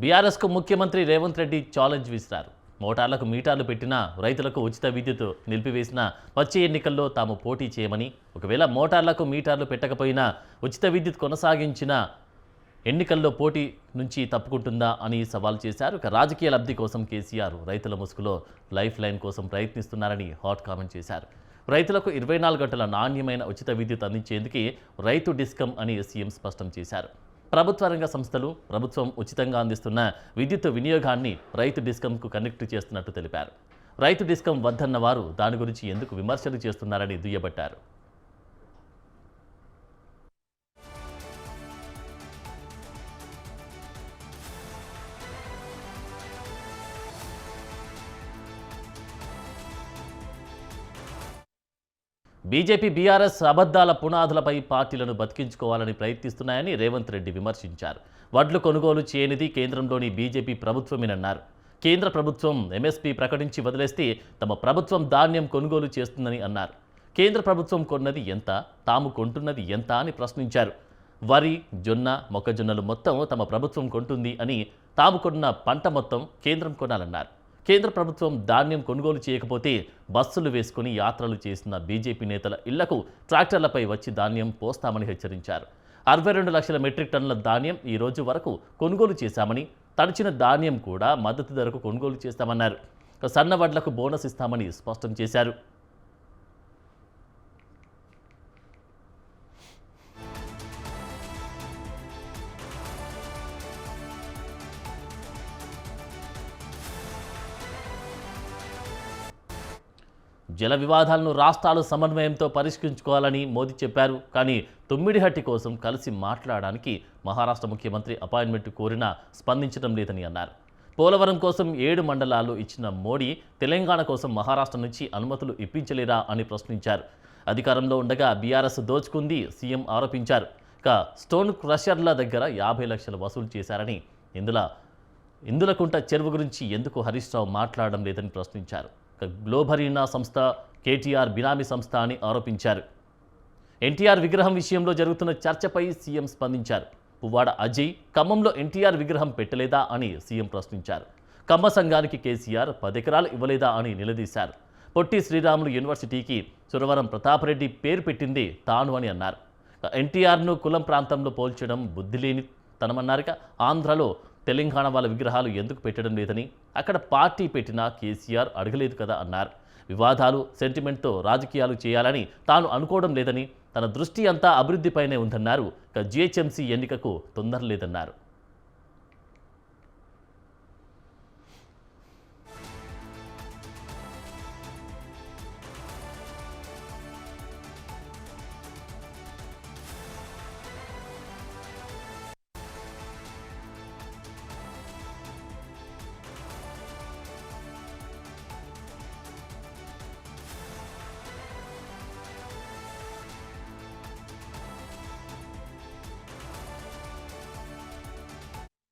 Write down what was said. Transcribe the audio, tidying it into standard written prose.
బీఆర్ఎస్కు ముఖ్యమంత్రి రేవంత్ రెడ్డి ఛాలెంజ్ విసిరారు. మోటార్లకు మీటర్లు పెట్టినా రైతులకు ఉచిత విద్యుత్ నిలిపివేసిన వచ్చే ఎన్నికల్లో తాము పోటీ చేయమని, ఒకవేళ మోటార్లకు మీటర్లు పెట్టకపోయినా ఉచిత విద్యుత్ కొనసాగించిన ఎన్నికల్లో పోటీ నుంచి తప్పుకుంటుందా అని సవాల్ చేశారు. రాజకీయ లబ్ధి కోసం కేసీఆర్ రైతుల ముసుగులో లైఫ్ లైన్ కోసం ప్రయత్నిస్తున్నారని హాట్ కామెంట్ చేశారు. రైతులకు 24 గంటల నాణ్యమైన ఉచిత విద్యుత్ అందించేందుకే రైతు డిస్కమ్ అని సీఎం స్పష్టం చేశారు. ప్రభుత్వ రంగ సంస్థలు ప్రభుత్వం ఉచితంగా అందిస్తున్న విద్యుత్ వినియోగాన్ని రైతు డిస్కంకు కనెక్ట్ చేస్తున్నట్టు తెలిపారు. రైతు డిస్కం వద్దన్న వారు దాని గురించి ఎందుకు విమర్శలు చేస్తున్నారని దుయ్యబట్టారు. బీజేపీ బీఆర్ఎస్ అబద్ధాల పునాదులపై పార్టీలను బతికించుకోవాలని ప్రయత్నిస్తున్నాయని రేవంత్ రెడ్డి విమర్శించారు. వడ్లు కొనుగోలు చేయనిది కేంద్రంలోని బీజేపీ ప్రభుత్వమేనన్నారు. కేంద్ర ప్రభుత్వం ఎంఎస్పీ ప్రకటించి వదిలేస్తే తమ ప్రభుత్వం ధాన్యం కొనుగోలు చేస్తుందని అన్నారు. కేంద్ర ప్రభుత్వం కొన్నది ఎంత, తాము కొంటున్నది ఎంత అని ప్రశ్నించారు. వరి, జొన్న, మొక్కజొన్నలు మొత్తం తమ ప్రభుత్వం కొంటుంది అని, తాము కొన్న పంట మొత్తం కేంద్రం కొనాలన్నారు. కేంద్ర ప్రభుత్వం ధాన్యం కొనుగోలు చేయకపోతే బస్సులు వేసుకుని యాత్రలు చేసిన బీజేపీ నేతల ఇళ్లకు ట్రాక్టర్లపై వచ్చి ధాన్యం పోస్తామని హెచ్చరించారు. 62 లక్షల మెట్రిక్ టన్నుల ధాన్యం ఈ రోజు వరకు కొనుగోలు చేశామని, తడిచిన ధాన్యం కూడా మద్దతు ధరకు కొనుగోలు చేస్తామన్నారు. సన్న వడ్లకు బోనస్ ఇస్తామని స్పష్టం చేశారు. జల వివాదాలను రాష్ట్రాలు సమన్వయంతో పరిష్కరించుకోవాలని మోదీ చెప్పారు. కానీ తుమ్మిడిహట్టి కోసం కలిసి మాట్లాడడానికి మహారాష్ట్ర ముఖ్యమంత్రి అపాయింట్మెంట్ కోరినా స్పందించడం లేదని అన్నారు. పోలవరం కోసం 7 మండలాలు ఇచ్చిన మోడీ తెలంగాణ కోసం మహారాష్ట్ర నుంచి అనుమతులు ఇప్పించలేరా అని ప్రశ్నించారు. అధికారంలో ఉండగా బీఆర్ఎస్ దోచుకుంది సీఎం ఆరోపించారు. ఇక స్టోన్ క్రషర్ల దగ్గర 50 లక్షలు వసూలు చేశారని, ఇందులకుంట చెరువు గురించి ఎందుకు హరీష్ రావు మాట్లాడడం లేదని ప్రశ్నించారు. గ్లోబరీనా సంస్థ కేటీఆర్ బినామీ సంస్థ అని ఆరోపించారు. ఎన్టీఆర్ విగ్రహం విషయంలో జరుగుతున్న చర్చపై సీఎం స్పందించారు. పువ్వాడ అజయ్ ఖమ్మంలో ఎన్టీఆర్ విగ్రహం పెట్టలేదా అని సీఎం ప్రశ్నించారు. కమ్మ సంఘానికి కేసీఆర్ 10 ఎకరాలు ఇవ్వలేదా అని నిలదీశారు. పొట్టి శ్రీరాములు యూనివర్సిటీకి సురవరం ప్రతాపరెడ్డి పేరు పెట్టింది తాను అని అన్నారు. ఎన్టీఆర్ను కులం ప్రాంతంలో పోల్చడం బుద్ధిలేని తనమన్నారుగా. ఆంధ్రలో తెలంగాణ వాళ్ళ విగ్రహాలు ఎందుకు పెట్టడం లేదని, అక్కడ పార్టీ పెట్టినా కేసీఆర్ అడగలేదు కదా అన్నారు. వివాదాలు, సెంటిమెంట్తో రాజకీయాలు చేయాలని తాను అనుకోవడం లేదని, తన దృష్టి అంతా అభివృద్ధిపైనే ఉందన్నారు. జిహెచ్ఎంసీ ఎన్నికకు తొందర లేదన్నారు.